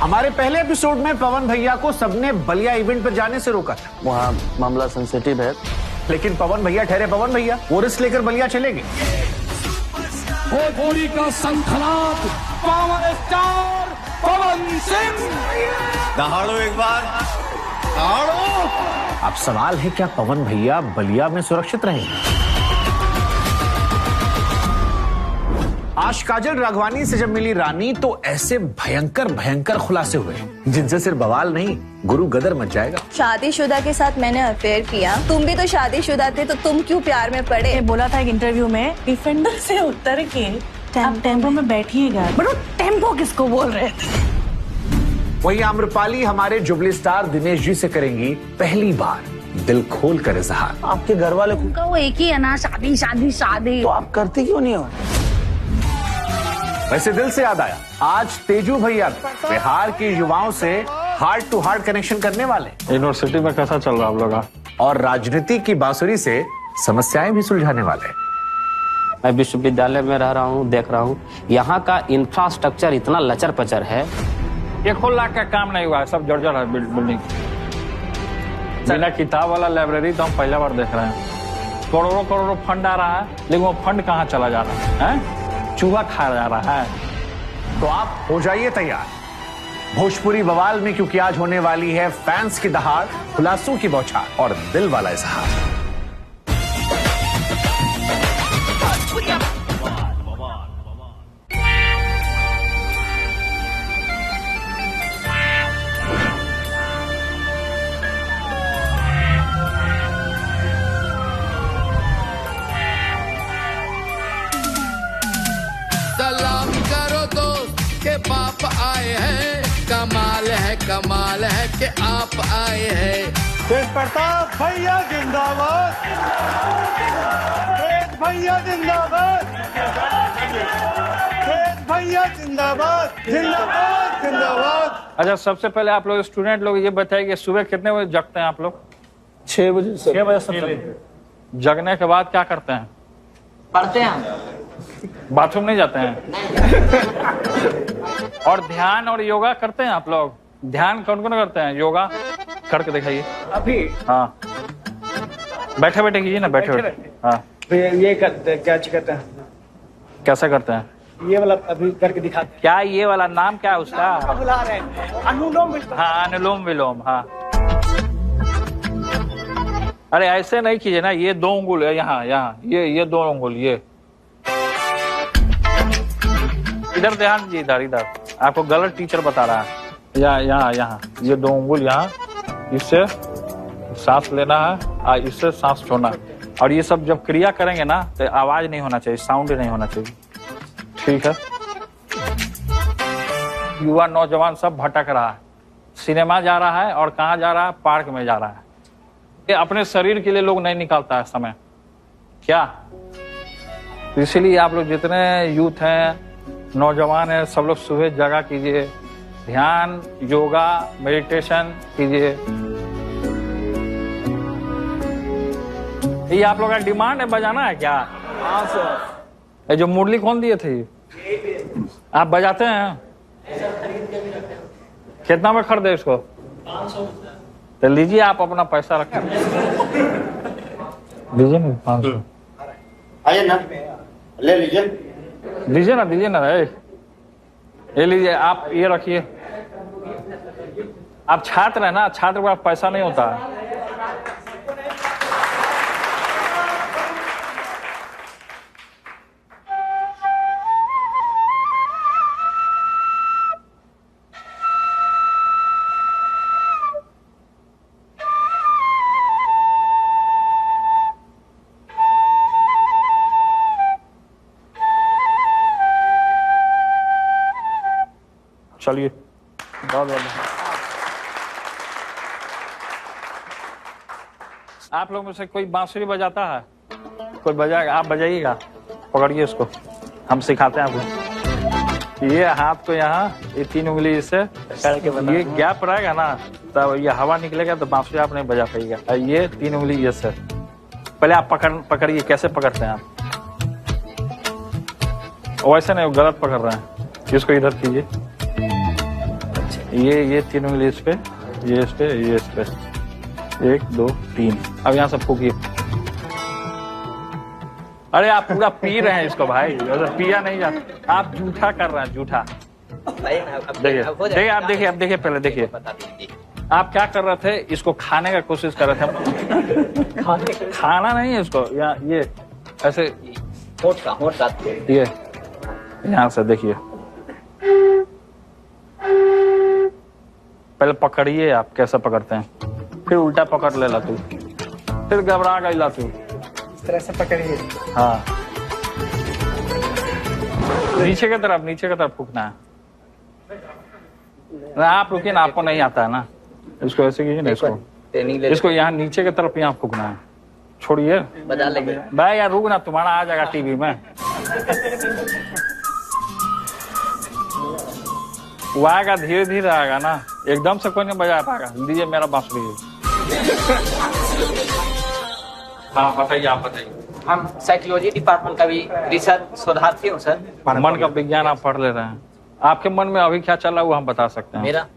हमारे पहले एपिसोड में पवन भैया को सबने बलिया इवेंट पर जाने से रोका था। वहाँ मामला सेंसिटिव है, लेकिन पवन भैया ठहरे पवन भैया, वो रिस्क लेकर बलिया चले गए। भोजपुरी का संखलाप पावर स्टार पवन सिंह। दहाड़ो एक बार, दहाड़ो। अब सवाल है, क्या पवन भैया बलिया में सुरक्षित रहेंगे? आज काजल राघवानी से जब मिली रानी तो ऐसे भयंकर खुलासे हुए जिनसे सिर्फ बवाल नहीं, गुरु गदर मच जाएगा। शादीशुदा के साथ मैंने अफेयर किया, तुम भी तो शादीशुदा थे, तो तुम क्यों प्यार में पड़े? बोला था एक इंटरव्यू में, डिफेंडर से उतर के आप टेम्पो में बैठिएगा। बट वो टेम्पो किसको बोल रहे थे? वहीं आम्रपाली हमारे जुबली स्टार दिनेश जी से करेंगी पहली बार दिल खोल कर इजहार। आपके घर वाले उनका वो एक ही है ना, शादी शादी शादी। तो आप करती क्यों नहीं हो? वैसे दिल से याद आया, आज तेजू भैया बिहार के युवाओं से हार्ट टू हार्ट कनेक्शन करने वाले। यूनिवर्सिटी में कैसा चल रहा है आप लोग? और राजनीति की बांसुरी से समस्याएं भी सुलझाने वाले। मैं विश्वविद्यालय में रह रहा हूँ, देख रहा हूँ यहाँ का इंफ्रास्ट्रक्चर इतना लचर पचर है। 1 लाख का काम नहीं हुआ है, सब जर्जर है बिल्डिंग। बिना किताब वाला लाइब्रेरी तो हम पहला बार देख रहे हैं। करोड़ों फंड आ रहा है, लेकिन वो फंड कहाँ चला जा रहा है? चूहा खाया जा रहा है। तो आप हो जाइए तैयार भोजपुरी बवाल में, क्योंकि आज होने वाली है फैंस की दहाड़, खुलासों की बौछार और दिल वाला इजहार। सलाम करो दोस्त के बाप आए हैं, कमाल है कि आप आए हैं। तेज प्रताप भैया जिंदाबाद, तेज भैया जिंदाबाद, तेज भैया जिंदाबाद, जिंदाबाद जिंदाबाद। अच्छा, सबसे पहले आप लोग स्टूडेंट लोग ये बताइए कि सुबह कितने बजे जगते हैं आप लोग? 6 बजे। 6 बजे से जगने के बाद क्या करते हैं? पढ़ते हैं, बाथरूम नहीं जाते हैं? और ध्यान और योगा करते हैं आप लोग? ध्यान कौन कौन करते हैं? योगा करके दिखाइए अभी। हाँ, बैठे बैठे कीजिए ना, बैठे बैठे। हाँ, ये करते हैं, क्या कहते हैं, कैसे करते हैं? ये वाला अभी करके दिखाते हैं। क्या ये वाला नाम क्या है उसका? बुला रहे हैं अनुलोम विलोम। हाँ, अनुलोम विलोम। हाँ, अरे ऐसे नहीं कीजिए ना, ये 2 अंगुल है यहाँ, ये 2 अंगुल, ये इधर ध्यान दीजिए, इधर आपको गलत टीचर बता रहा है। यहाँ ये 2 अंगुल यहाँ, इससे सांस लेना है और इससे सांस छोड़ना। और ये सब जब क्रिया करेंगे ना तो आवाज नहीं होना चाहिए, साउंड नहीं होना चाहिए, ठीक है? युवा नौजवान सब भटक रहा है, सिनेमा जा रहा है और कहाँ जा रहा है? पार्क में जा रहा है। ये अपने शरीर के लिए लोग नहीं निकालता है समय, क्या? इसीलिए आप लोग जितने यूथ हैं, नौजवान हैं, सब लोग सुबह जगा कीजिए, ध्यान, योगा, मेडिटेशन कीजिए। ये आप लोग का डिमांड है, बजाना है क्या? हाँ सर। ये जो मुरली कौन दिए थे? आप बजाते हैं? कितना में खरीदे इसको? 500। तो लीजिए, आप अपना पैसा रखें, दीजिए ना 500। आइए ना, ले लीजिए, दीजिए ना। ये लीजिए, आप ये रखिए। आप छात्र है ना, छात्र के पास पैसा नहीं होता है। चलिए, बहुत आप लोग में से कोई बांसुरी बजाता है? कोई बजाएगा? आप बजाइएगा, पकड़िए इसको, हम सिखाते हैं आपको। ये हाथ को यहाँ, ये 3 उंगली इससे, ये गैप रहेगा ना तब ये हवा निकलेगा तो बांसुरी आप नहीं बजा पाइएगा। ये 3 उंगली ये से, पहले आप पकड़िए। कैसे पकड़ते हैं आप? वैसे नहीं, गलत पकड़ रहे हैं, इसको इधर कीजिए। ये 3 उंगली इस पे, ये इस पे, ये इस पे, 1 2 3। अब यहाँ से फूकिए। अरे आप पूरा पी रहे हैं इसको भाई, पिया नहीं जाता, आप जूठा कर रहे हैं, जूठा। देखिए देखिए, आप देखिए, आप देखिए, पहले देखिए आप क्या कर रहे थे, इसको खाने का कोशिश कर रहे थे। खाना नहीं है इसको, या ये ऐसे ये यहाँ से देखिए, पहले पकड़िए आप, कैसे पकड़ते हैं, फिर उल्टा पकड़ ले ला तू, फिर घबरा गई ला तू, इस तरह से पकड़िए। हाँ नीचे की तरफ फूकना है। आप रुकिए ना, आपको नहीं आता है ना, इसको ऐसे कीजिए ना, इसको यहाँ नीचे की तरफ यहाँ फूकना है। छोड़िए भाई यार, रुक ना, तुम्हारा आ जाएगा टीवी में। वो आएगा, धीरे धीरे आएगा ना, एकदम से कोई नहीं बजा पाएगा। दीजिए मेरा बांसुरी। हाँ बताइए, आप बताइए। हम साइकोलॉजी डिपार्टमेंट का भी रिसर्च शोधार्थी हूँ सर। मन का विज्ञान आप पढ़ ले रहे हैं, आपके मन में अभी क्या चल रहा है वो हम बता सकते हैं। मेरा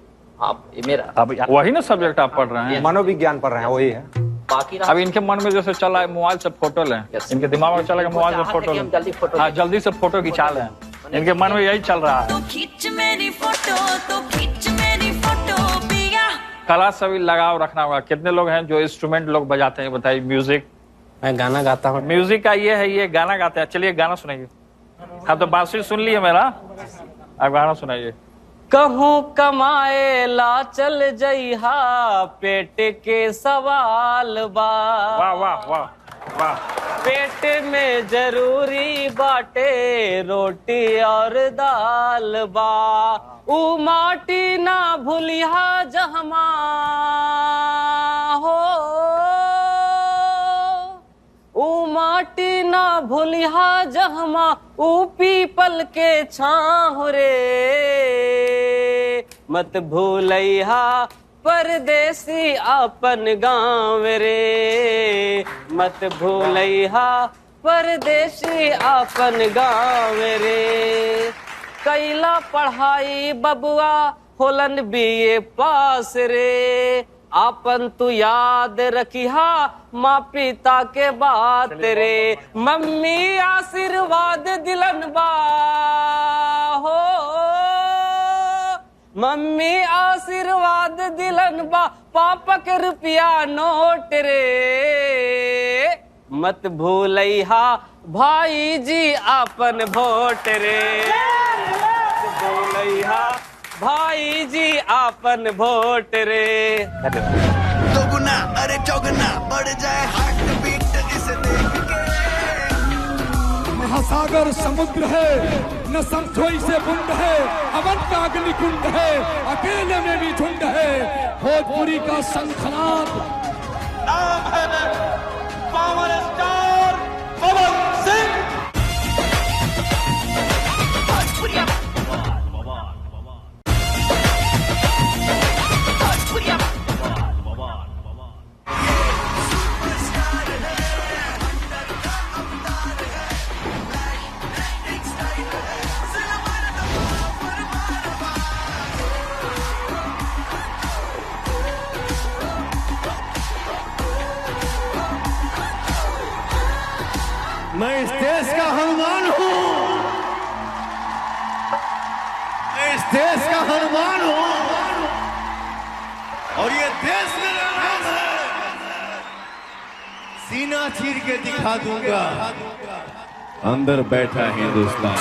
अब वही ना सब्जेक्ट आप पढ़ रहे हैं, मनोविज्ञान पढ़ रहे हैं, वही है। बाकी अब इनके मन में जैसे चल रहा है मोबाइल से फोटो लें, इनके दिमाग में चलेगा मोबाइल से फोटो लें, हाँ जल्दी से फोटो खिंचा लें, इनके मन में यही चल रहा है। कला से भी लगाव रखना होगा। कितने लोग हैं जो इंस्ट्रूमेंट लोग बजाते हैं, बताइए। म्यूजिक, मैं गाना गाता हूँ। म्यूजिक का ये है, ये गाना गाते हैं। चलिए गाना सुनाइए। आप तो बांसुरी सुन लिए मेरा, आप गाना सुनाइए। कहूँ कमाए ला चल जइहा, पेट के सवाल बा। वाह वाह वाह वाह। पेट में जरूरी बाटे रोटी और दाल बा, ऊ माटी ना भूलिहा जहमा हो, ऊ माटी ना भूलिहा जहमा, ऊ पीपल के छाँव रे, मत भूलैहा परदेसी अपन गाँव रे, मत भूलैहा परदेसी अपन गाँव रे। कैला पढ़ाई बबुआ होलन बीए पास रे, आपन तू याद रखिहा माँ पिता के बात रे, मम्मी आशीर्वाद दिलन बा हो, मम्मी आशीर्वाद दिलन बा, पापा के रुपया नोट रे, मत भूलैहा भाई जी आपन वोट रे, मत भूलैहा भाई जी आपन वोट रे। दोगुना अरे चौगुना बढ़ जाए हार्ट बीट इसे देख के। महासागर समुद्र है, न समझो इसे बुंद है, अवन का अग्नि कुंड है, अकेले में भी झुंड है, भोजपुरी का शंखनाद। नाम है पावर स्टार पवन सिंह। मैं इस देश का हनुमान हूँ, मैं इस देश का हनुमान हूँ, और ये देश मेरा नाम है। सीना चीर के दिखा दूंगा, अंदर बैठा हिंदुस्तान।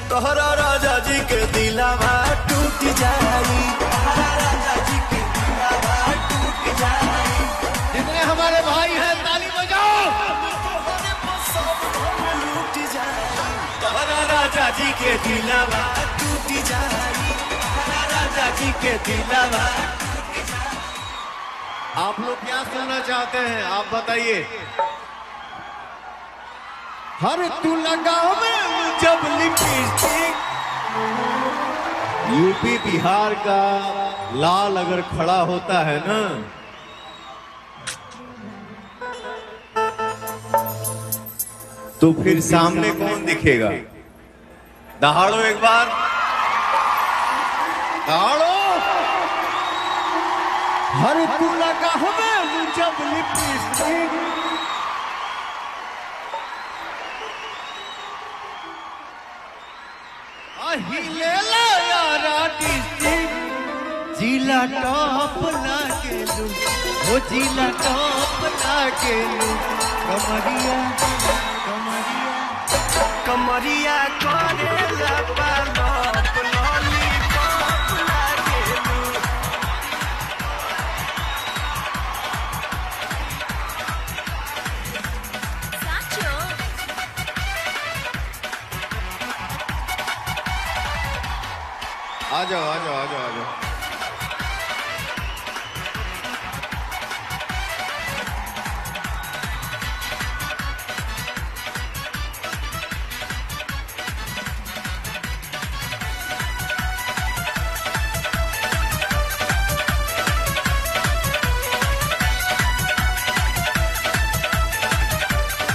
तोहरा राजा जी के दिलावा टूट जाई, राजा जी के दिलावा टूट जाई। जितने हमारे भाई हैं ताली बजाओ। टूट जाई, तोहरा राजा जी के दिलावा टूट जाई, राजा जी के दिलावा। आप लोग क्या सुनना चाहते हैं, आप बताइए। हर तू लगावे जब लिपस्टिक। यूपी बिहार का लाल अगर खड़ा होता है ना, तो फिर सामने कौन दिखेगा? दहाड़ो एक बार, दहाड़ो। हर तू लगावे जब लिपस्टिक। हिले यारा डिस्ट्रिक्ट, जिला टॉप लागेलू, हो जिला टॉप लागेलू। कमरिया कमरिया कमरिया करेला पालप, लॉलीपॉप लागेलू। आ जाओ आ जाओ आ जाओ आ जाओ।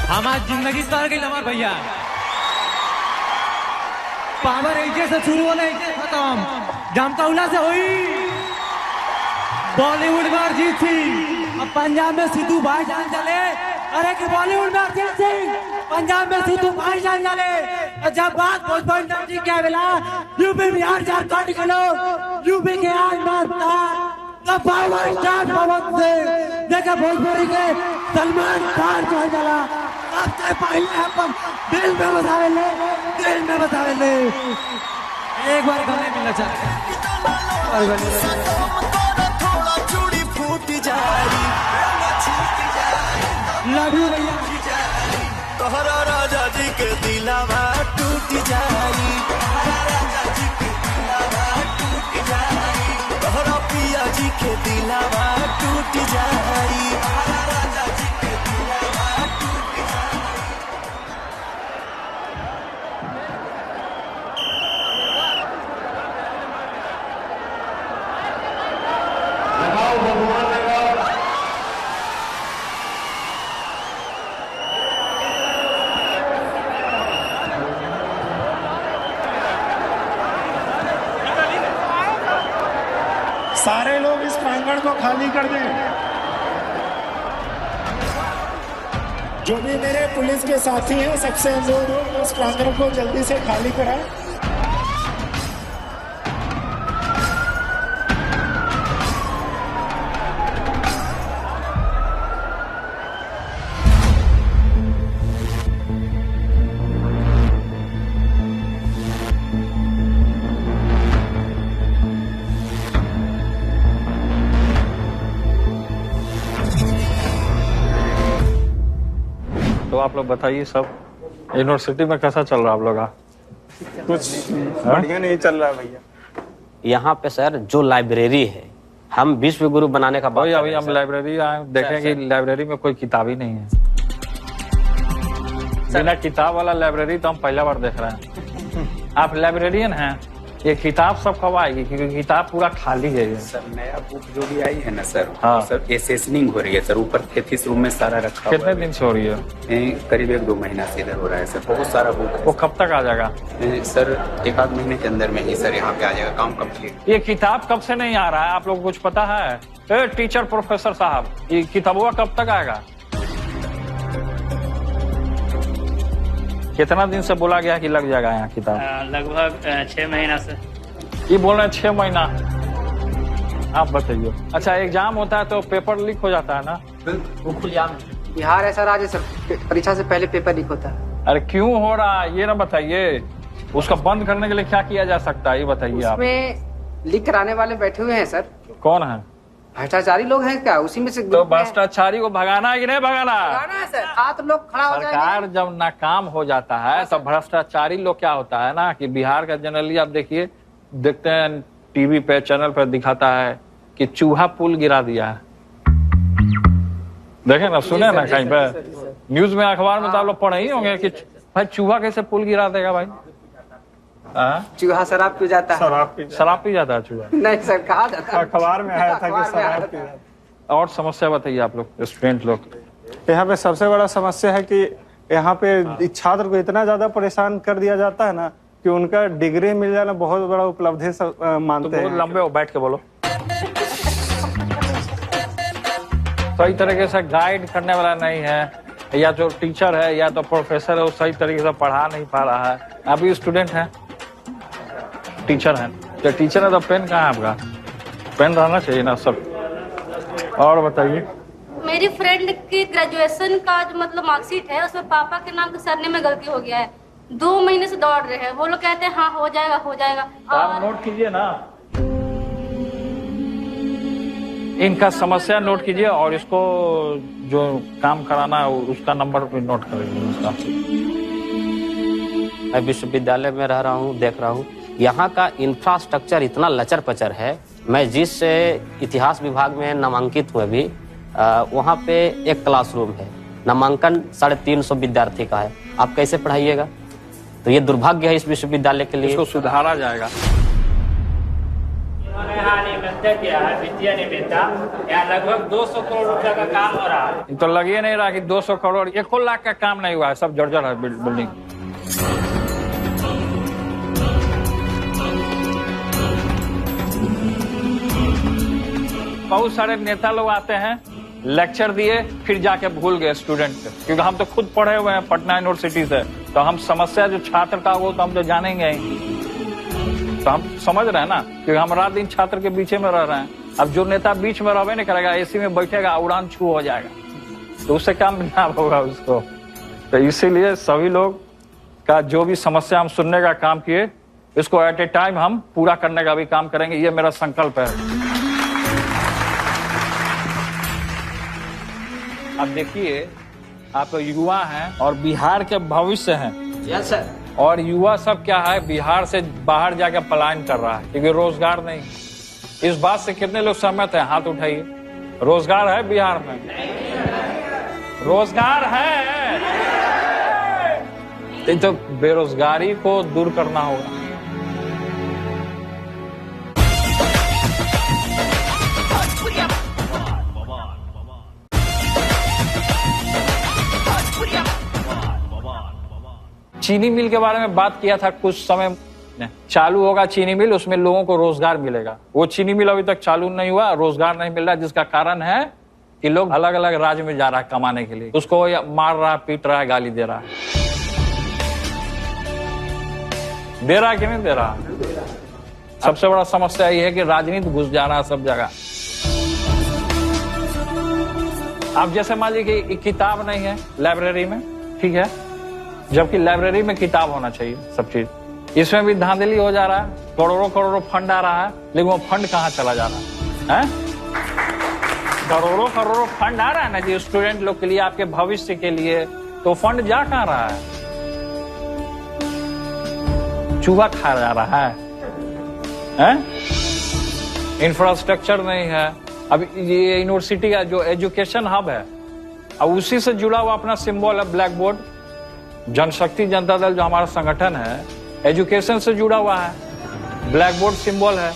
हमारी जिंदगी सर गई हमार भैया। पावर ऐसे से शुरू होने ऐसे खत्म। जामताउला से हुई बॉलीवुड में अरिजीत सिंह, अब पंजाब में सिद्धू भाईजान चले। अरे कि बॉलीवुड में अरिजीत सिंह, पंजाब में सिद्धू भाईजान चले। और जब बात भोजपुरी इंडस्ट्री क्या मिला, यूपी बिहार झारखंड के लोग यूपी के आज मानता तो पावर स्टार पवन सिंह देखा भोजपुरी के सलमान खान कहा जाला। सबसे पहले अपन दिल में बतावे ले, दिल में बतावे ले। एक बार गले मिलना चाहिए। थोड़ा चूड़ी फूट जाई, लव यू भैया। तोहरा राजा जी के दिलावा टूट जाई, राजा जी के दिलावा टूट जाई। तोहरा पिया जी के दिलावा टूट जाई, राजा जी के दिलावा टूट जाई। सारे लोग इस प्रांगण को खाली कर दें। जो भी मेरे पुलिस के साथी हैं, सबसे अनुरोध हो उस प्रांगण को जल्दी से खाली कराएं। तो आप लोग बताइए सब यूनिवर्सिटी में कैसा चल रहा है आप लोग का? कुछ बढ़िया नहीं चल रहा भैया। यहाँ पे सर जो लाइब्रेरी है, हम विश्व गुरु बनाने का बात अभी हम लाइब्रेरी आए, देखें कि लाइब्रेरी में कोई किताब ही नहीं है। बिना किताब वाला लाइब्रेरी तो हम पहला बार देख रहे हैं। आप लाइब्रेरियन हैं, ये किताब सब कब आएगी? क्योंकि किताब पूरा खाली है ये। सर नया बुक जो भी आई है ना सर, हाँ सर एसेसनिंग हो रही है सर, ऊपर 33 रूम में सारा रखा। कितने दिन से हो रही है? करीब 1-2 महीना से इधर हो रहा है सर, बहुत सारा बुक। वो कब तक आ जाएगा? सर 1-8 महीने के अंदर में ही सर यहाँ पे आ जाएगा, काम कंप्लीट। ये किताब कब से नहीं आ रहा है, आप लोग कुछ पता है? टीचर प्रोफेसर साहब, ये किताबुआ कब तक आएगा? कितना दिन से बोला गया कि लग जाएगा यहाँ किताब? लगभग 6 महीना से। ये बोल रहे हैं 6 महीना। आप बताइए। अच्छा, एग्जाम होता है तो पेपर लीक हो जाता है ना? वो खुलेआम बिहार ऐसा राज्य सर, परीक्षा से पहले पेपर लीक होता है। अरे क्यों हो रहा है ये ना बताइए। उसका बंद करने के लिए क्या किया जा सकता है ये बताइए आप। उसमें लीक कराने वाले बैठे हुए हैं सर। कौन है? भ्रष्टाचारी लोग हैं क्या? उसी में से तो भ्रष्टाचारी को भगाना है कि नहीं भगाना? भगाना है सर। हाथ लोग खड़ा हो जाएंगे। सरकार जब नाकाम हो जाता है तो भ्रष्टाचारी लोग क्या होता है ना कि बिहार का जनरली आप देखिए, देखते हैं टीवी पे चैनल पर दिखाता है कि चूहा पुल गिरा दिया है। देखे ना, सुने ना कहीं पे न्यूज में अखबार में तो आप लोग पढ़े ही होंगे कि भाई चूहा कैसे पुल गिरा देगा भाई। चूहा शराब पी जाता है। शराब पी जाता है चूहा? नहीं सर, कहा जाता है, अखबार में आया था कि शराब पी जाता है। और समस्या बताइए आप लोग, स्टूडेंट लोग। यहाँ पे सबसे बड़ा समस्या है कि यहाँ पे छात्र को इतना ज्यादा परेशान कर दिया जाता है ना कि उनका डिग्री मिल जाना बहुत बड़ा उपलब्धि मानते हैं। लंबे हो, बैठ के बोलो। सही तरीके से गाइड करने वाला नहीं है, या जो टीचर है या तो प्रोफेसर है वो सही तरीके से पढ़ा नहीं पा रहा है। अभी स्टूडेंट है, टीचर है, तो टीचर है तो पेन कहाँ है आपका? पेन रहना चाहिए ना सब। और बताइए। मेरी फ्रेंड की ग्रेजुएशन का जो मतलब मार्कशीट है उसमें पापा के नाम के सरनेम में गलती हो गया है। 2 महीने से दौड़ रहे हैं, वो लोग कहते हैं हाँ हो जाएगा हो जाएगा। आप नोट कीजिए ना, इनका समस्या नोट कीजिए और इसको जो काम कराना है उसका नंबर भी नोट करेंगे उसका। मैं विश्वविद्यालय में रह रहा हूँ, देख रहा हूँ यहाँ का इंफ्रास्ट्रक्चर इतना लचर पचर है। मैं जिस इतिहास विभाग में नामांकित हूँ अभी, वहाँ पे एक क्लासरूम है, नामांकन 350 विद्यार्थी का है। आप कैसे पढ़ाइएगा? तो ये दुर्भाग्य है इस विश्वविद्यालय के लिए। इसको सुधारा जाएगा। विद्या निवेदिता यहाँ लगभग 200 करोड़ रुपया का काम हो रहा है। तो लगे नहीं रहा कि 200 करोड़ 1 लाख का काम नहीं हुआ है, सब जर्जर है बिल्डिंग। बहुत सारे नेता लोग आते हैं, लेक्चर दिए, फिर जाके भूल गए स्टूडेंट के, क्योंकि हम तो खुद पढ़े हुए हैं पटना यूनिवर्सिटी से, तो हम समस्या जो छात्र का हो तो हम तो जानेंगे ही। तो हम समझ रहे हैं ना, क्योंकि हम रात दिन छात्र के बीच में रह रहे हैं। अब जो नेता बीच में रहबे नहीं करेगा, एसी में बैठेगा, उड़ान छू हो जाएगा, तो उससे काम ना होगा उसको। तो इसीलिए सभी लोग का जो भी समस्या हम सुनने का काम किए, इसको एट ए टाइम हम पूरा करने का भी काम करेंगे, ये मेरा संकल्प है। अब देखिए, आप युवा हैं और बिहार के भविष्य हैं। Yes sir. और युवा सब क्या है, बिहार से बाहर जाकर पलायन कर रहा है क्योंकि रोजगार नहीं। इस बात से कितने लोग सहमत हैं? हाथ उठाइए। रोजगार है बिहार में? रोजगार है, तो बेरोजगारी को दूर करना होगा। चीनी मिल के बारे में बात किया था कुछ समय, चालू होगा चीनी मिल, उसमें लोगों को रोजगार मिलेगा। वो चीनी मिल अभी तक चालू नहीं हुआ, रोजगार नहीं मिल रहा, जिसका कारण है कि लोग अलग अलग राज्य में जा रहा है कमाने के लिए, उसको मार रहा है, पीट रहा है, गाली दे रहा है। दे रहा है कि नहीं दे रहा? सबसे बड़ा समस्या ये है कि राजनीति घुस जा रहा है सब जगह। अब जैसे मान लीजिए कि किताब नहीं है लाइब्रेरी में, ठीक है, जबकि लाइब्रेरी में किताब होना चाहिए सब चीज, इसमें भी धांधली हो जा रहा है। करोड़ों करोड़ों फंड आ रहा है, लेकिन वो फंड कहाँ चला जा रहा है? करोड़ों करोड़ों फंड आ रहा है ना जी स्टूडेंट लोग के लिए, आपके भविष्य के लिए, तो फंड जा कहाँ रहा है? चूहा खा जा रहा है? इंफ्रास्ट्रक्चर नहीं है। अब ये यूनिवर्सिटी का जो एजुकेशन हब है, अब उसी से जुड़ा हुआ अपना सिंबल है ब्लैक बोर्ड। जनशक्ति जनता दल जो हमारा संगठन है, एजुकेशन से जुड़ा हुआ है, ब्लैक बोर्ड सिंबल है,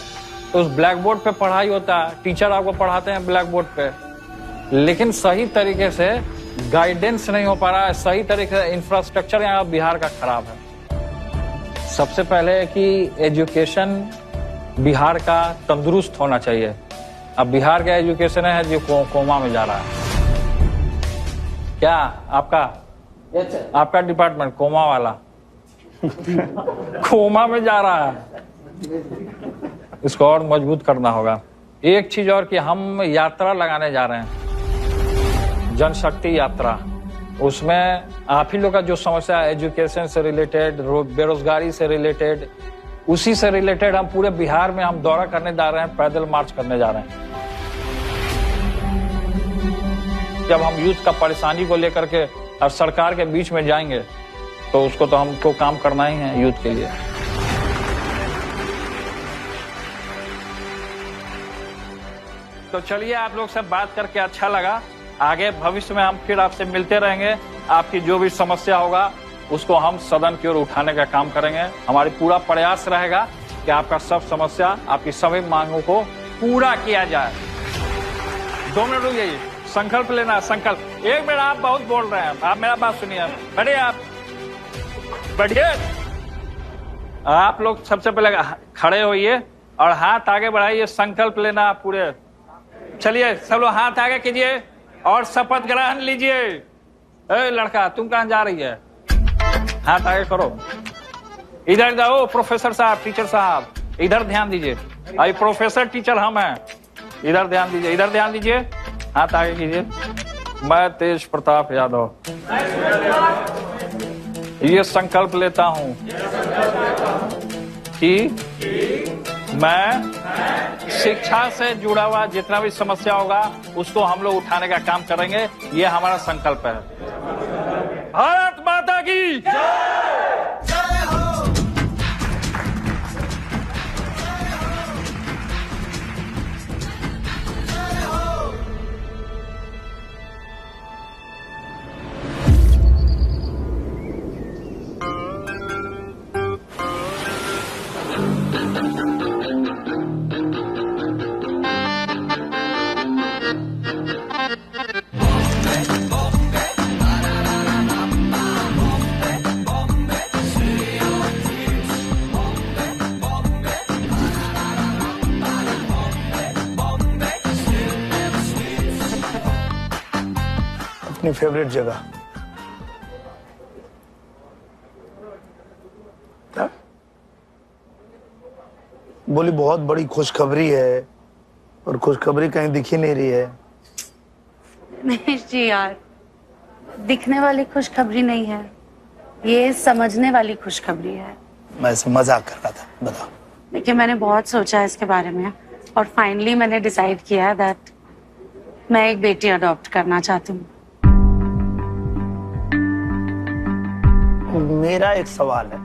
तो उस ब्लैक बोर्ड पे पढ़ाई होता है, टीचर आपको पढ़ाते हैं ब्लैक बोर्ड पे, लेकिन सही तरीके से गाइडेंस नहीं हो पा रहा है, सही तरीके से इंफ्रास्ट्रक्चर यहाँ बिहार का खराब है। सबसे पहले कि एजुकेशन बिहार का तंदुरुस्त होना चाहिए। अब बिहार का एजुकेशन है जो कोमा में जा रहा है। क्या आपका डिपार्टमेंट कोमा वाला कोमा में जा रहा है, इसको और मजबूत करना होगा। एक चीज और कि हम यात्रा लगाने जा रहे हैं, जनशक्ति यात्रा, उसमें आप ही लोग का जो समस्या है एजुकेशन से रिलेटेड, बेरोजगारी से रिलेटेड, उसी से रिलेटेड हम पूरे बिहार में हम दौरा करने जा रहे हैं, पैदल मार्च करने जा रहे हैं। जब हम यूथ का परेशानी को लेकर के और सरकार के बीच में जाएंगे तो उसको तो हमको काम करना ही है यूथ के लिए। तो चलिए, आप लोग से बात करके अच्छा लगा। आगे भविष्य में हम फिर आपसे मिलते रहेंगे आपकी जो भी समस्या होगा उसको हम सदन की ओर उठाने का काम करेंगे। हमारी पूरा प्रयास रहेगा कि आपका सब समस्या, आपकी सभी मांगों को पूरा किया जाए। 2 मिनट रुक जाइए, संकल्प लेना, संकल्प। 1 मिनट, आप बहुत बोल रहे हैं, आप मेरा बात सुनिए। बैठिए, आप बैठिए। आप लोग सबसे पहले खड़े होइए और हाथ आगे बढ़ाइए, संकल्प लेना पूरे। चलिए सब लोग हाथ आगे कीजिए और शपथ ग्रहण लीजिए। ए लड़का, तुम कहां जा रही है? हाथ आगे करो। इधर जाओ, प्रोफेसर साहब, टीचर साहब, इधर ध्यान दीजिए। आई प्रोफेसर टीचर हम हैं, इधर ध्यान दीजिए, इधर ध्यान दीजिए, हाथ आगे कीजिए। मैं तेज प्रताप यादव ये संकल्प लेता हूं कि मैं शिक्षा से जुड़ा हुआ जितना भी समस्या होगा उसको हम लोग उठाने का काम करेंगे। ये हमारा संकल्प है। भारत माता की अपनी फेवरेट जगह। क्या? बोली बहुत बड़ी खुशखबरी है और खुशखबरी कहीं दिख ही नहीं रही है। नहीं जी यार, दिखने वाली खुशखबरी नहीं है, ये समझने वाली खुशखबरी है। मैं ऐसे मजाक कर रहा था, बताओ। देखिए, मैंने बहुत सोचा है इसके बारे में और फाइनली मैंने डिसाइड किया दैट मैं एक बेटी अडॉप्ट करना चाहती हूँ। मेरा एक सवाल है,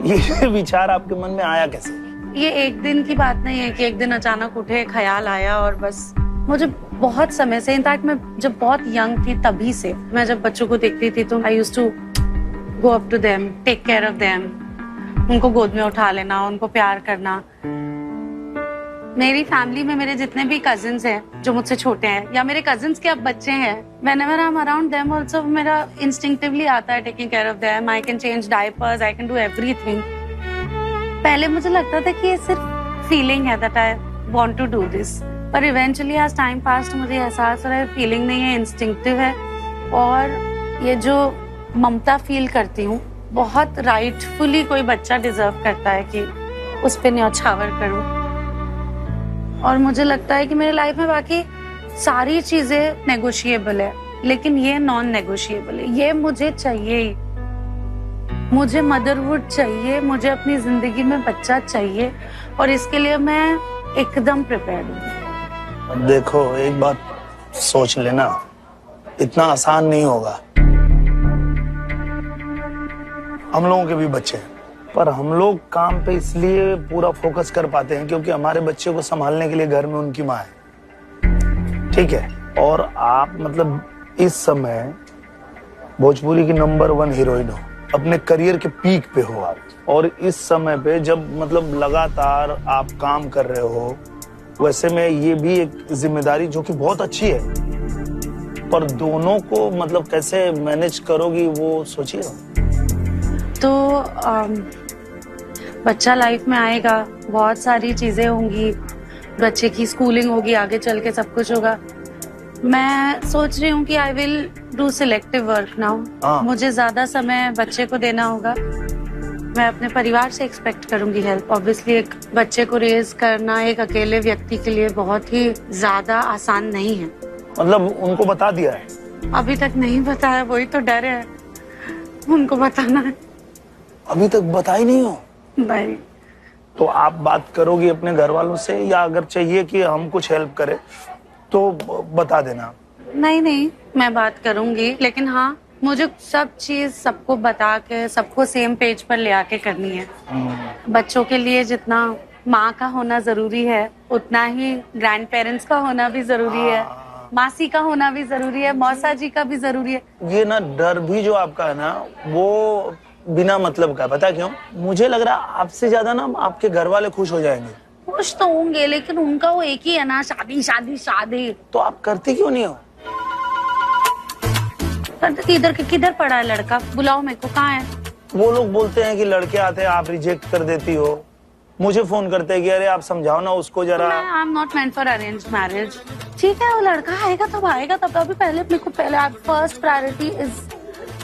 ये विचार आपके मन में आया कैसे? ये एक दिन की बात नहीं है कि एक दिन अचानक उठे, ख्याल आया और बस। मुझे बहुत समय से, इनफैक्ट मैं जब बहुत यंग थी तभी से, मैं जब बच्चों को देखती थी तो I used to go up to them, take care of them, उनको गोद में उठा लेना, उनको प्यार करना। मेरी फैमिली में मेरे जितने भी कजिन्स हैं जो मुझसे छोटे हैं या मेरे कजिन्स के अब बच्चे हैं, whenever I'm around them also मेरा instinctively आता है taking care of them, I can change diapers, I can do everything। पहले मुझे लगता था कि ये सिर्फ फीलिंग है that I want to do this, पर eventually as time passed मुझे एहसास हो रहा है फीलिंग नहीं है, इंस्टिंक्टिव है। और ये जो ममता फील करती हूँ, बहुत राइटफुली कोई बच्चा डिजर्व करता है कि उस पर न्यौछावर करूँ। और मुझे लगता है कि मेरे लाइफ में बाकी सारी चीजें नेगोशिएबल है, लेकिन ये नॉन नेगोशिएबल है। ये मुझे चाहिए ही, मुझे मदरहुड चाहिए, मुझे अपनी जिंदगी में बच्चा चाहिए और इसके लिए मैं एकदम प्रिपेयर्ड हूँ। देखो, एक बात सोच लेना, इतना आसान नहीं होगा। हम लोगों के भी बच्चे हैं, पर हम लोग काम पे इसलिए पूरा फोकस कर पाते हैं क्योंकि हमारे बच्चे को संभालने के लिए घर में उनकी माँ है, ठीक है। और आप मतलब इस समय भोजपुरी की नंबर 1 हीरोइन हो, अपने करियर के पीक पे हो आप, और इस समय पे जब मतलब लगातार आप काम कर रहे हो, वैसे में ये भी एक जिम्मेदारी जो कि बहुत अच्छी है, पर दोनों को मतलब कैसे मैनेज करोगी वो सोचिए। तो बच्चा लाइफ में आएगा, बहुत सारी चीजें होंगी, बच्चे की स्कूलिंग होगी, आगे चल के सब कुछ होगा। मैं सोच रही हूँ कि I will do selective work now. मुझे ज्यादा समय बच्चे को देना होगा। मैं अपने परिवार से एक्सपेक्ट करूंगी हेल्प। ऑब्वियसली एक बच्चे को रेज करना एक अकेले व्यक्ति के लिए बहुत ही ज्यादा आसान नहीं है। मतलब उनको बता दिया है? अभी तक नहीं बताया, वही तो डर है, उनको बताना है। अभी तक बता ही नहीं हो? नहीं। तो आप बात करोगी अपने घर वालों से, या अगर चाहिए कि हम कुछ हेल्प करें तो बता देना? नहीं, मैं बात करूंगी, लेकिन हाँ, मुझे सब चीज सबको बता के सबको सेम पेज पर ले आके करनी है। बच्चों के लिए जितना माँ का होना जरूरी है, उतना ही ग्रैंड पेरेंट्स का होना भी जरूरी है। मासी का होना भी जरूरी है, मौसा जी का भी जरूरी है। ये ना डर भी जो आपका है ना वो बिना मतलब का, पता क्यों? मुझे लग रहा है आपसे ज्यादा ना आपके घर वाले खुश हो जाएंगे। खुश तो होंगे, लेकिन उनका वो एक ही है ना, शादी शादी शादी। तो आप करती क्यों नहीं हो? इधर किधर पड़ा है लड़का? बुलाओ मेरे को, कहाँ है? वो लोग बोलते हैं कि लड़के आते हैं आप रिजेक्ट कर देती हो। मुझे फोन करते हैं कि अरे आप समझाओ ना उसको जरा। I am not meant for arrange marriage. ठीक है, वो लड़का आएगा तब आएगा, तब अभी पहले मेरे को पहले first priority is,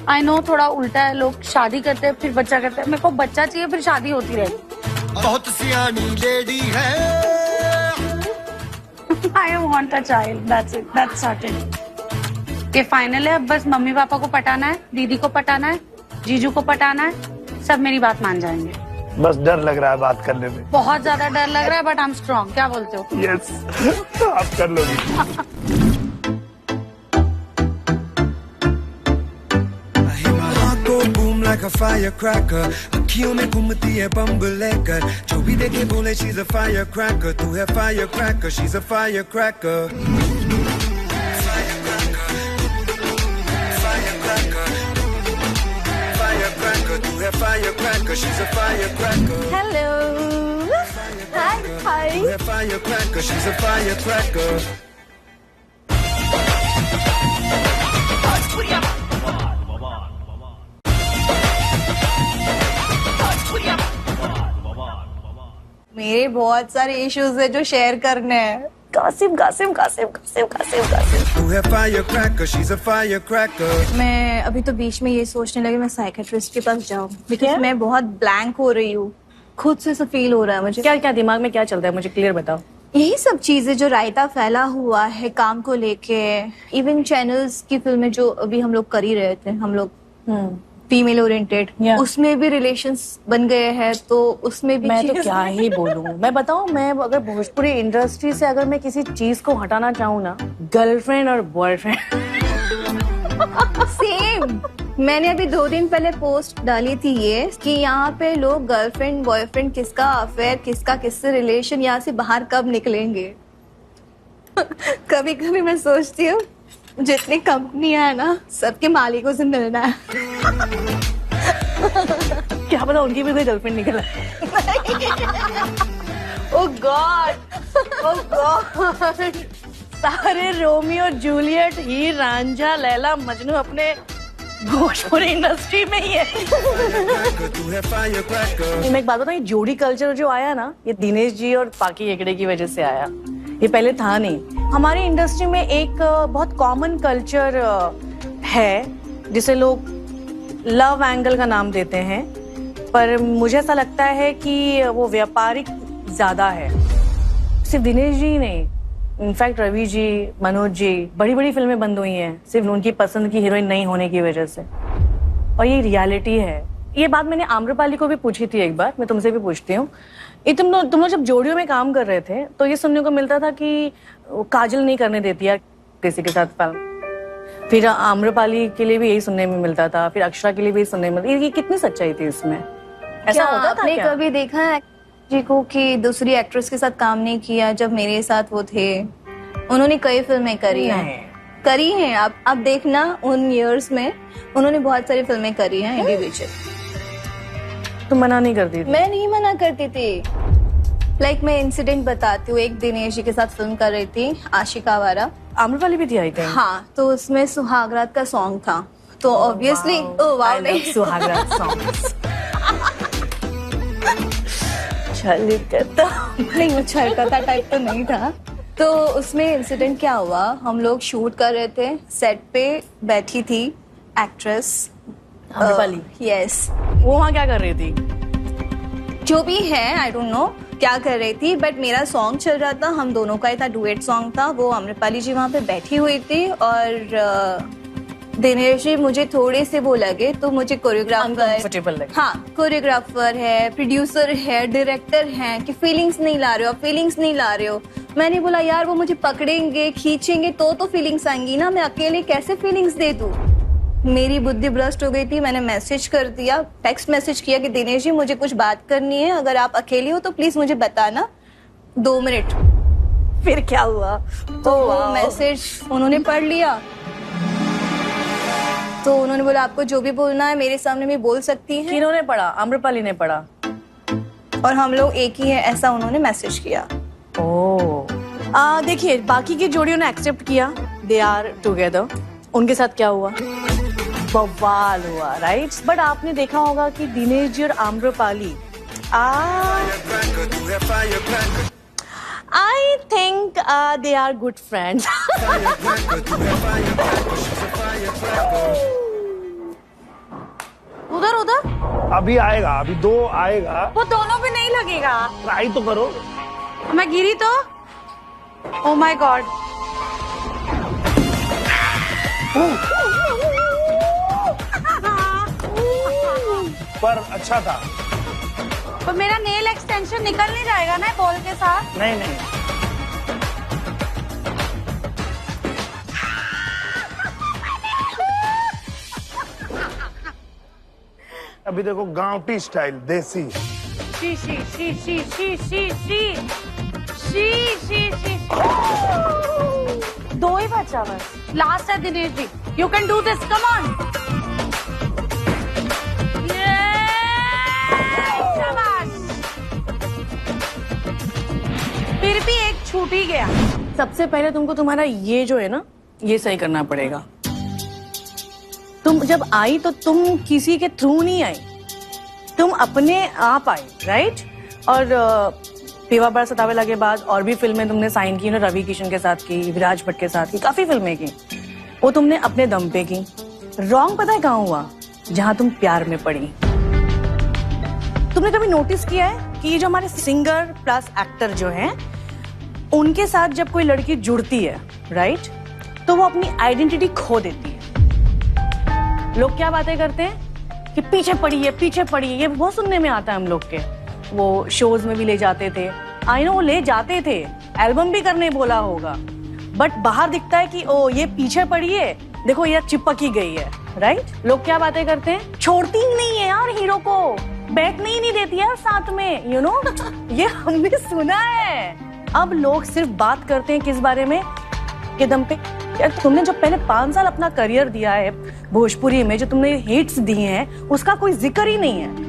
I know थोड़ा उल्टा है, लोग शादी करते हैं फिर बच्चा करते हैं, मेरे को बच्चा चाहिए फिर शादी होती रहेगी। बहुत सियानी लेडी है। I want a child, that's it, that's certain. ये फाइनल है, अब बस मम्मी पापा को पटाना है, दीदी को पटाना है, जीजू को पटाना है, सब मेरी बात मान जाएंगे। बस डर लग रहा है बात करने में। बहुत ज्यादा डर लग रहा है, बट आई एम स्ट्रांग। क्या बोलते हो? यस, आप कर लोगी। Boom like a firecracker, अखियों में घूमती है बम लेकर, जो भी देखे बोले she's a firecracker, तू है firecracker, she's a firecracker. Firecracker, तू है firecracker, she's a firecracker. Hello. Hi. Hi. तू है firecracker, she's a firecracker. मेरे बहुत सारे इश्यूज है जो शेयर करने हैं। गासिप गासिप गासिप गासिप गासिप गासिप। तू है firecracker, she's a firecracker. मैं अभी तो बीच में ये सोचने लगी मैं साइकेट्रिस्ट के पास जाऊँ, बिकॉज मैं बहुत ब्लैंक हो रही हूँ, खुद से ऐसा फील हो रहा है मुझे। क्या क्या दिमाग में क्या चल रहा है, मुझे क्लियर बताओ। यही सब चीजें जो रायता फैला हुआ है काम को लेके, इवन चैनल्स की फिल्में जो अभी हम लोग कर ही रहे थे, हम लोग फीमेल ओरिएंटेड, उसमें भी रिलेशंस बन गए हैं, तो उसमें भी मैं तो क्या ही बोलूं। मैं बताऊं, मैं अगर भोजपुरी इंडस्ट्री से अगर मैं किसी चीज को हटाना चाहूँ ना, गर्लफ्रेंड और बॉयफ्रेंड। सेम। मैंने अभी 2 दिन पहले पोस्ट डाली थी ये कि यहाँ पे लोग गर्लफ्रेंड बॉयफ्रेंड किसका अफेयर, किसका किससे रिलेशन, यहाँ से बाहर कब निकलेंगे। कभी कभी मैं सोचती हूँ जितनी कंपनियां है ना, सबके मालिकों से मिलना है। क्या पता उनकी भी कोई गर्लफ्रेंड निकला। ओह गॉड, ओह गॉड। सारे रोमियो जूलियट, हीर रांझा, लैला मजनू अपने भोजपुरी इंडस्ट्री में ही है। मैं एक बात बताऊं, ये जोड़ी कल्चर जो आया ना, ये दिनेश जी और पाकी हेगड़े की वजह से आया, ये पहले था नहीं। हमारी इंडस्ट्री में एक बहुत कॉमन कल्चर है जिसे लोग लव एंगल का नाम देते हैं, पर मुझे ऐसा लगता है कि वो व्यापारिक ज्यादा है। सिर्फ दिनेश जी नहीं, इनफैक्ट रवि जी, मनोज जी, बड़ी बड़ी फिल्में बंद हुई हैं सिर्फ उनकी पसंद की हीरोइन नहीं होने की वजह से, और ये रियलिटी है। ये बात मैंने आम्रपाली को भी पूछी थी एक बार, मैं तुमसे भी पूछती हूँ। तुम लोग जब जोड़ियों में काम कर रहे थे तो ये सुनने को मिलता था कि काजल नहीं करने देती है किसी के साथ फिल्म, फिर आम्रपाली के लिए भी यही सुनने में मिलता था, फिर अक्षरा के लिए भी सुनने में मिलता। ये कितनी सच्चाई थी इसमें? ऐसा होता था आपने क्या? कभी देखा है जी को कि दूसरी एक्ट्रेस के साथ काम नहीं किया जब मेरे साथ वो थे? उन्होंने कई फिल्में करी हैं। आप देखना, उन इयर्स में उन्होंने बहुत सारी फिल्में करी हैं इंडिविजुअल। तुम मना नहीं करती थी? मैं नहीं मना करती थी। लाइक मैं इंसिडेंट बताती हूँ, एक दिनेश जी के साथ फिल्म कर रही थी, आशिका वारा। आम्रपाली भी थी आई थिंक। हाँ, तो उसमें सुहागरात का सॉन्ग था, तो ऑब्वियसली सुहागरात सॉन्ग। नहीं, वो छलकता टाइप तो नहीं था। तो उसमें इंसिडेंट क्या हुआ, हम लोग शूट कर रहे थे, सेट पे बैठी थी एक्ट्रेस आम्रपाली। यस। वो वहाँ क्या कर रही थी? जो भी है, आई डोंट नो क्या कर रही थी, बट मेरा सॉन्ग चल रहा था, हम दोनों का ही था, डुएट सॉन्ग था। वो आम्रपाली जी वहाँ पे बैठी हुई थी और दिनेश जी मुझे थोड़े से वो लगे, तो मुझे कोरियोग्राफर, हाँ कोरियोग्राफर है, प्रोड्यूसर है, डायरेक्टर है, कि फीलिंग्स नहीं ला रहे हो, फीलिंग्स नहीं ला रहे हो। मैंने बोला यार वो मुझे पकड़ेंगे, खींचेंगे तो फीलिंग्स आएंगी ना, मैं अकेले कैसे फीलिंग्स दे दूं। मेरी बुद्धि भ्रष्ट हो गई थी। मैंने मैसेज कर दिया, टेक्स्ट मैसेज किया कि दिनेश जी मुझे कुछ बात करनी है, अगर आप अकेले हो तो प्लीज मुझे बताना, 2 मिनट। फिर क्या हुआ? तो वो मैसेज उन्होंने पढ़ लिया, तो उन्होंने बोला आपको जो भी बोलना है मेरे सामने भी बोल सकती हैं। किन्होंने पढ़ा? आम्रपाली ने पढ़ा। और हम लोग एक ही है ऐसा उन्होंने मैसेज किया। ओह, देखिए बाकी की जोड़ियों ने एक्सेप्ट किया, दे आर टुगेदर। उनके साथ क्या हुआ? बवाल हुआ, राइट? बट आपने देखा होगा कि दिनेश जी और Amrapali, I think they are good friends. उधर उधर अभी आएगा, अभी 2 आएगा। वो दोनों भी नहीं लगेगा। ट्राई तो करो। मैं गिरी तो? Oh my God. पर अच्छा था। पर मेरा नेल एक्सटेंशन निकल नहीं जाएगा ना बॉल के साथ? नहीं नहीं, अभी देखो गांवटी स्टाइल, देसी। शी शी शी शी शी शी शी शी शी शी। 2 ही बचा बस। लास्ट है Dinesh ji, you can do this, come on. फिर भी एक छूट ही गया। सबसे पहले तुमको तुम्हारा ये जो है ना, ये सही करना पड़ेगा। तुम जब आई तो तुम किसी के थ्रू नहीं आई, तुम अपने आप आई, राइट? और पीवा बड़ा सतावेला के बाद और भी फिल्में तुमने साइन की ना, रवि किशन के साथ की, विराज भट्ट के साथ की, काफी फिल्में की। वो तुमने अपने दम पे की। रॉन्ग पता है कहाँ हुआ? जहां तुम प्यार में पड़ी। तुमने कभी नोटिस किया है कि ये जो हमारे सिंगर प्लस एक्टर जो हैं, उनके साथ जब कोई लड़की जुड़ती है, राइट, तो वो अपनी आइडेंटिटी खो देती है। लोग क्या बातें करते हैं कि पीछे पड़ी है, पीछे पड़ी है। ये बहुत सुनने में आता है हम लोग के। वो शोज में भी ले जाते थे, आई नो, वो ले जाते थे, एल्बम भी करने बोला होगा, बट बाहर दिखता है कि ओ ये पीछे पड़ी है, देखो ये चिपक ही गई है, राइट? लोग क्या बातें करते हैं, छोड़ती ही नहीं है यार हीरो को, बैठने ही नहीं देती यार साथ में, यू नो। ये हमने सुना है। अब लोग सिर्फ बात करते हैं किस बारे में, के दम पे। यार तुमने जो पहले 5 साल अपना करियर दिया है भोजपुरी में, जो तुमने हिट्स दिए हैं, उसका कोई जिक्र ही नहीं है।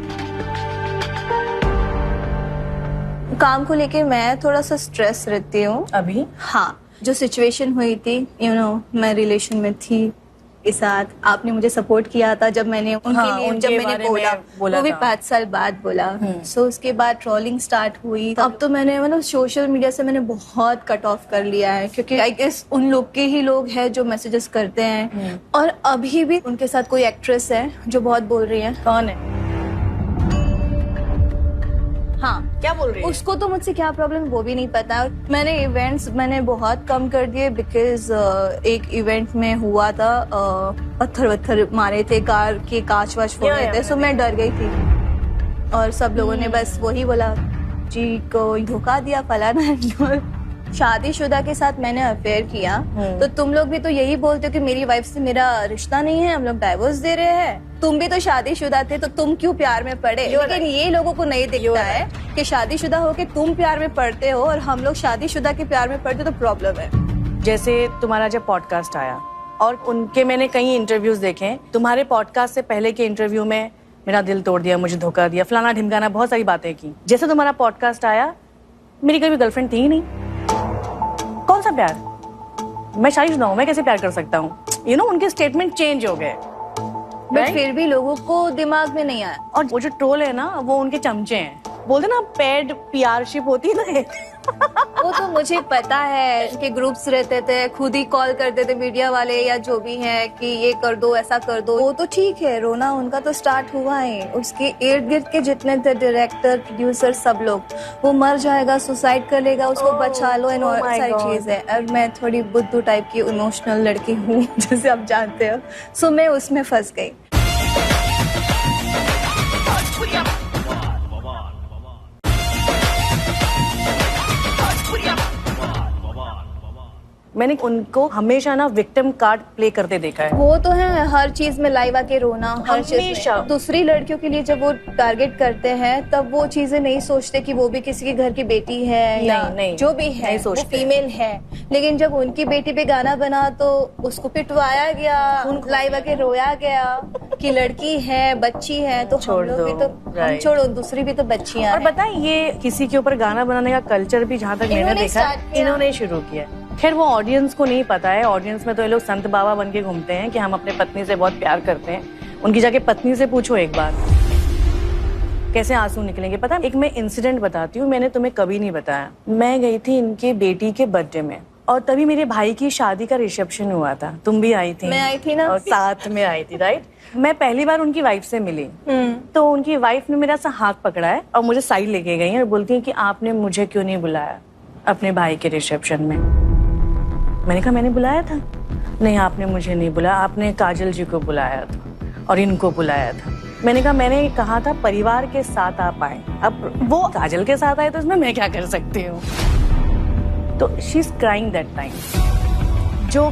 काम को लेके मैं थोड़ा सा स्ट्रेस रहती हूँ अभी। हाँ, जो सिचुएशन हुई थी, यू नो, मैं रिलेशन में थी के साथ, आपने मुझे सपोर्ट किया था जब मैंने उनके लिए, जब मैंने बोला वो भी 5 साल बाद बोला। सो उसके बाद ट्रोलिंग स्टार्ट हुई। अब तो मैंने मतलब सोशल मीडिया से मैंने बहुत कट ऑफ कर लिया है, क्योंकि आई गेस उन लोग के ही लोग हैं जो मैसेजेस करते हैं। और अभी भी उनके साथ कोई एक्ट्रेस है जो बहुत बोल रही है। कौन है? हाँ, क्या बोल रही है? उसको तो मुझसे क्या प्रॉब्लम वो भी नहीं पता। मैंने इवेंट्स मैंने बहुत कम कर दिए, बिकॉज एक इवेंट में हुआ था, पत्थर मारे थे, कार के कांच वाच फोड़ रहे थे, सो मैं डर गई थी। और सब लोगों ने बस वही बोला, जी को धोखा दिया, फलाना। शादीशुदा के साथ मैंने अफेयर किया, तो तुम लोग भी तो यही बोलते हो कि मेरी वाइफ से मेरा रिश्ता नहीं है, हम लोग डाइवोर्स दे रहे हैं। तुम भी तो शादीशुदा थे, तो तुम क्यों प्यार में पड़े? लेकिन ये लोगों को नहीं दिखता है कि शादीशुदा होके तुम प्यार में पड़ते हो और हम लोग शादीशुदा के प्यार में पड़ते, तो प्रॉब्लम है। जैसे तुम्हारा जब पॉडकास्ट आया और उनके मैंने कई इंटरव्यूज देखे, तुम्हारे पॉडकास्ट से पहले के इंटरव्यू में मेरा दिल तोड़ दिया, मुझे धोखा दिया, फलाना ढिमकाना, बहुत सारी बातें की। जैसे तुम्हारा पॉडकास्ट आया, मेरी कभी गर्लफ्रेंड थी ही नहीं, कौन सा प्यार? मैं शादीशुदा हूँ, मैं कैसे प्यार कर सकता हूँ? यू नो, उनके स्टेटमेंट चेंज हो गए, बट फिर भी लोगों को दिमाग में नहीं आया। और वो जो ट्रोल है ना, वो उनके चमचे हैं। बोलते ना पेड पीआरशिप होती है ना। वो तो मुझे पता है कि ग्रुप्स रहते थे, खुद ही कॉल करते थे मीडिया वाले या जो भी है कि ये कर दो, ऐसा कर दो। वो तो ठीक है, रोना उनका तो स्टार्ट हुआ है। उसके इर्द गिर्द के जितने थे डायरेक्टर, प्रोड्यूसर, सब लोग, वो मर जाएगा, सुसाइड कर लेगा, उसको बचा लो, एंड और सारी चीजें। और मैं थोड़ी बुद्धू टाइप की इमोशनल लड़की हूँ, जैसे आप जानते हो, सो मैं उसमें फंस गई। मैंने उनको हमेशा ना विक्टिम कार्ड प्ले करते देखा है। वो तो है हर चीज में लाइव आके रोना, हर चीज हमेशा। में। दूसरी लड़कियों के लिए जब वो टारगेट करते हैं तब वो चीजें नहीं सोचते कि वो भी किसी के घर की बेटी है या नहीं, जो भी है नहीं वो सोचते। फीमेल है। लेकिन जब उनकी बेटी पे गाना बना तो उसको पिटवाया गया, लाइव आके रोया गया कि लड़की है, बच्ची है, तो छोड़ हम लोग भी दो, तो हम right। छोड़ो, दूसरी भी तो बच्चियां और हैं। बताएं ये किसी के ऊपर गाना बनाने का कल्चर भी जहाँ तक मैंने इन्होंने देखा start किया। इन्होंने शुरू किया। खैर वो ऑडियंस को नहीं पता है, ऑडियंस में तो ये लोग संत बाबा बन के घूमते हैं कि हम अपने पत्नी से बहुत प्यार करते हैं। उनकी जाके पत्नी से पूछो एक बार कैसे आंसू निकलेंगे। पता है, एक मैं इंसिडेंट बताती हूँ, मैंने तुम्हें कभी नहीं बताया। मैं गई थी इनके बेटी के बर्थडे में और तभी मेरे भाई की शादी का रिसेप्शन हुआ था। तुम भी आई थी? मैं आई थी ना। और साथ में आई थी, राइट। मैं पहली बार उनकी वाइफ से मिली तो उनकी वाइफ ने मेरा सा हाथ पकड़ा है और मुझे साइड लेके गई और बोलती है कि आपने मुझे क्यों नहीं बुलाया अपने भाई के रिसेप्शन में। मैंने कहा मैंने बुलाया था। नहीं, आपने मुझे नहीं बुलाया, आपने काजल जी को बुलाया था और इनको बुलाया था। मैंने कहा था परिवार के साथ आप आए, अब वो काजल के साथ आए तो इसमें मैं क्या कर सकती हूँ। तो she is crying that time. जो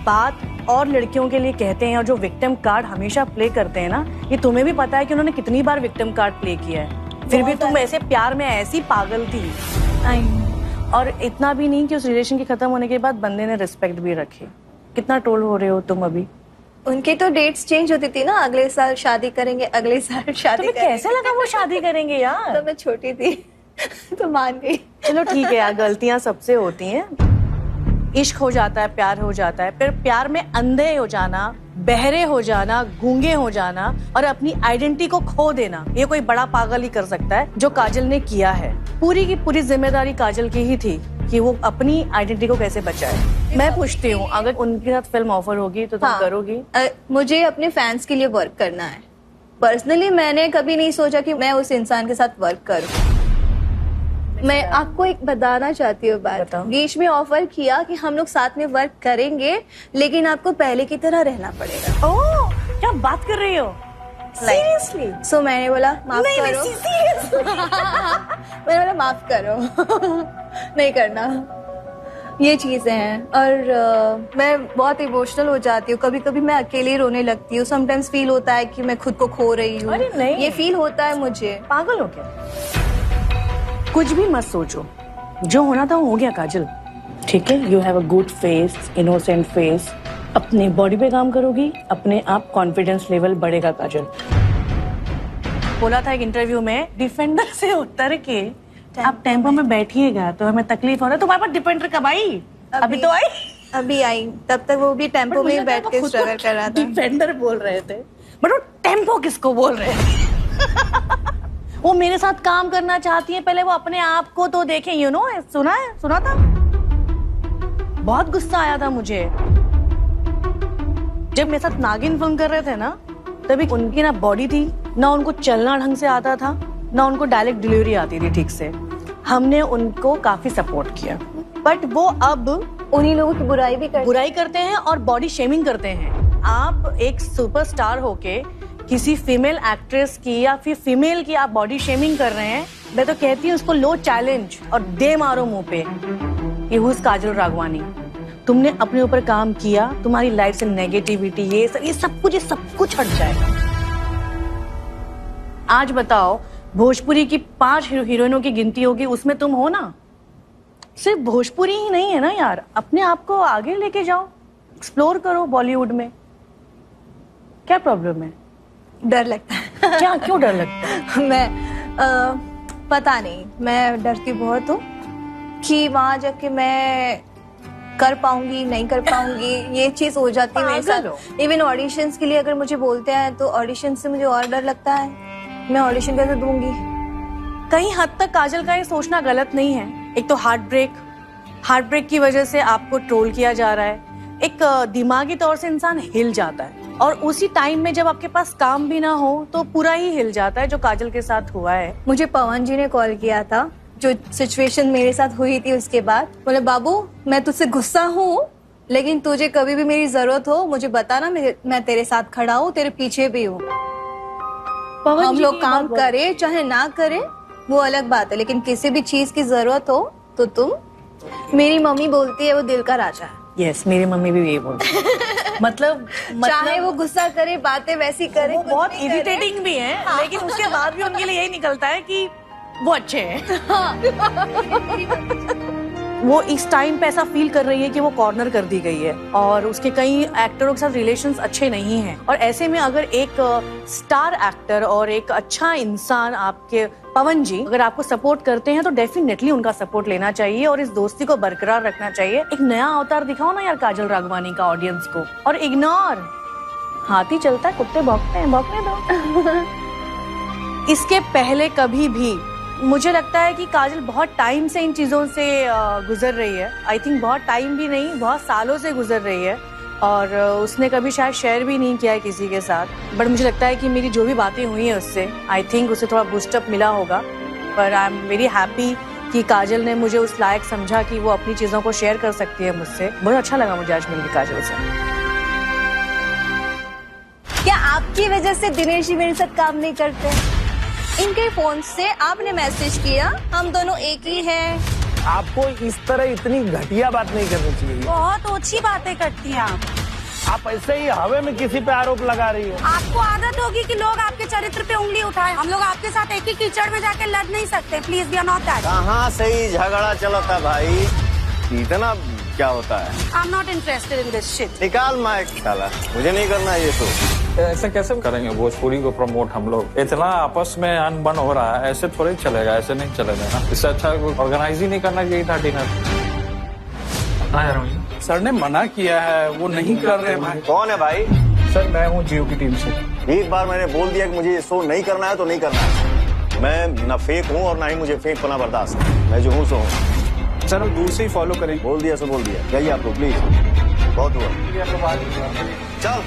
बात और लड़कियों के लिए कहते हैं और जो विक्टिम कार्ड हमेशा प्ले करते हैं ना, ये तुम्हें भी पता है कि उन्होंने कितनी बार विक्टिम कार्ड प्ले किया है, फिर भी तुम ऐसे प्यार में ऐसी पागल थी। और इतना भी नहीं कि उस रिलेशन के खत्म होने के बाद बंदे ने रिस्पेक्ट भी रखी। कितना ट्रोल हो रहे हो तुम अभी। उनकी तो डेट्स चेंज होती थी ना, अगले साल शादी करेंगे, अगले साल शादी तुम्हें कैसे लगा वो शादी करेंगे यार? तो मैं छोटी थी तो मान गई। चलो ठीक है यार, गलतियां सबसे होती हैं। इश्क हो जाता है, प्यार हो जाता है, फिर प्यार में अंधे हो जाना, बहरे हो जाना, गूंगे हो जाना और अपनी आइडेंटिटी को खो देना, ये कोई बड़ा पागल ही कर सकता है, जो काजल ने किया है। पूरी की पूरी जिम्मेदारी काजल की ही थी कि वो अपनी आइडेंटिटी को कैसे बचाए। मैं पूछती हूँ, अगर उनके साथ फिल्म ऑफर होगी तो तुम करोगी? मुझे अपने फैंस के लिए वर्क करना है। पर्सनली मैंने कभी नहीं सोचा कि मैं उस इंसान के साथ वर्क करूँ। मैं आपको एक बताना चाहती हूँ बात। बीच में ऑफर किया कि हम लोग साथ में वर्क करेंगे, लेकिन आपको पहले की तरह रहना पड़ेगा। ओह, क्या बात कर रही हो? सीरियसली? सो मैंने बोला माफ नहीं, करो। मैंने बोला माफ करो नहीं करना। ये चीजें हैं और मैं बहुत इमोशनल हो जाती हूँ। कभी कभी मैं अकेली रोने लगती हूँ। समटाइम्स फील होता है कि मैं खुद को खो रही हूँ। अरे नहीं, ये फील होता है मुझे। पागल हो क्या? कुछ भी मत सोचो, जो होना था हो गया काजल। ठीक है, you have a good face, innocent face. अपने बॉडी पे काम करोगी, अपने आप कॉन्फिडेंस लेवल बढ़ेगा काजल। बोला था एक इंटरव्यू में, डिफेंडर से उतर के आप टेम्पो में बैठिएगा तो हमें तकलीफ हो रहा है। तुम्हारे पास डिफेंडर कब आई? अभी तो आई। अभी आई, तब तक वो भी टेम्पो में बैठ के स्ट्रगल कर रहा था। डिफेंडर बोल रहे थे, बट वो टेम्पो किसको बोल रहे थे? वो मेरे साथ काम करना चाहती है, पहले वो अपने आप को तो देखें। यू नो, सुना था। बहुत गुस्सा आया था मुझे जब मेरे साथ नागिन फिल्म कर रहे थे ना, तभी उनकी ना बॉडी थी, ना उनको चलना ढंग से आता था, ना उनको डायरेक्ट डिलीवरी आती थी ठीक से। हमने उनको काफी सपोर्ट किया, बट वो अब उन्हीं लोगों की बुराई करते हैं और बॉडी शेमिंग करते हैं। आप एक सुपरस्टार होके किसी फीमेल एक्ट्रेस की या फिर फीमेल की आप बॉडी शेमिंग कर रहे हैं, मैं तो कहती हूँ उसको लो चैलेंज और दे मारो मुंह पे। ये हुई काजल राघवानी। तुमने अपने ऊपर काम किया, तुम्हारी लाइफ से नेगेटिविटी ये सब कुछ हट जाएगा। आज बताओ, भोजपुरी की 5 हीरोइनों की गिनती होगी, उसमें तुम हो ना। सिर्फ भोजपुरी ही नहीं है ना यार, अपने आप को आगे लेके जाओ, एक्सप्लोर करो बॉलीवुड में। क्या प्रॉब्लम है? डर लगता है। क्या, क्यों डर लगता है? मैं पता नहीं, मैं डरती बहुत हूँ कि वहां जाके मैं कर पाऊंगी नहीं कर पाऊंगी, ये चीज हो जाती है मेरे साथ। इवन ऑडिशंस के लिए अगर मुझे बोलते हैं तो ऑडिशन से मुझे और डर लगता है, मैं ऑडिशन कैसे दूंगी। कहीं हद तक काजल का ये सोचना गलत नहीं है। एक तो हार्ट ब्रेक की वजह से आपको ट्रोल किया जा रहा है, एक दिमागी तौर से इंसान हिल जाता है, और उसी टाइम में जब आपके पास काम भी ना हो तो पूरा ही हिल जाता है, जो काजल के साथ हुआ है। मुझे पवन जी ने कॉल किया था, जो सिचुएशन मेरे साथ हुई थी उसके बाद। बोले बाबू मैं तुझसे गुस्सा हूँ, लेकिन तुझे कभी भी मेरी जरूरत हो मुझे बताना, मैं तेरे साथ खड़ा हूँ, तेरे पीछे भी हूँ। हम लोग काम करे चाहे ना करे वो अलग बात है, लेकिन किसी भी चीज की जरूरत हो तो तुम, मेरी मम्मी बोलती है वो दिल का राजा है। यस, मेरी मम्मी भी यही बोलती है। मतलब चाहे वो गुस्सा करे, बातें वैसी करे, वो कुछ बहुत भी करे। इरिटेटिंग भी है, लेकिन उसके बाद भी उनके लिए यही निकलता है कि वो अच्छे हैं। वो इस टाइम पे ऐसा फील कर रही है कि वो कॉर्नर कर दी गई है और उसके कई एक्टरों के साथ रिलेशंस अच्छे नहीं हैं, और ऐसे में अगर एक स्टार एक्टर और एक अच्छा इंसान आपके पवन जी अगर आपको सपोर्ट करते हैं तो डेफिनेटली उनका सपोर्ट लेना चाहिए और इस दोस्ती को बरकरार रखना चाहिए। एक नया अवतार दिखाओ ना यार काजल राघवानी का ऑडियंस को, और इग्नोर, हाथी चलता है कुत्ते भौंकते हैं, भौंकने दो। इसके पहले कभी भी मुझे लगता है कि काजल बहुत टाइम से इन चीजों से गुजर रही है। आई थिंक बहुत टाइम भी नहीं, बहुत सालों से गुजर रही है, और उसने कभी शायद शेयर भी नहीं किया है किसी के साथ। बट मुझे लगता है कि मेरी जो भी बातें हुई हैं उससे, आई थिंक उसे थोड़ा बूस्टअप मिला होगा। पर आई एम वेरी हैप्पी कि काजल ने मुझे उस लायक समझा कि वो अपनी चीजों को शेयर कर सकती है मुझसे। बहुत अच्छा लगा मुझे आज मिलकर काजल से। क्या आपकी वजह से दिनेश जी मेरे साथ काम नहीं करते? इनके फोन से आपने मैसेज किया, हम दोनों एक ही हैं। आपको इस तरह इतनी घटिया बात नहीं करनी चाहिए। बहुत ओछी बातें करती हैं आप ऐसे ही हवा में किसी पे आरोप लगा रही हो। आपको आदत होगी कि लोग आपके चरित्र पे उंगली उठाएं। हम लोग आपके साथ एक ही कीचड़ में जाके लड़ नहीं सकते। Please be not that. कहाँ से ही झगड़ा चलता भाई, इतना क्या होता है? I am not interested in this shit. निकाल माइक साला, मुझे नहीं करना ये तो। ऐसे कैसे करेंगे भोजपुरी को प्रमोट हम लोग? इतना आपस में अनबन हो रहा है, ऐसे थोड़ी चलेगा, ऐसे नहीं चलेगा ना। इससे अच्छा ऑर्गेनाइज ही नहीं करना चाहिए था डिनर। सर ने मना किया है, वो नहीं कर रहे भाई। कौन है भाई? सर मैं हूँ जियो की टीम से। एक बार मैंने बोल दिया कि मुझे ये शो नहीं करना है तो नहीं करना है। मैं ना फेक हूँ और ना ही मुझे फेक होना बर्दाश्त है। मैं जो हूँ सो हूँ। सर दूर से ही फॉलो करें। बोल दिया सो बोल दिया। जाइए आप लोग प्लीज, बहुत हुआ। चल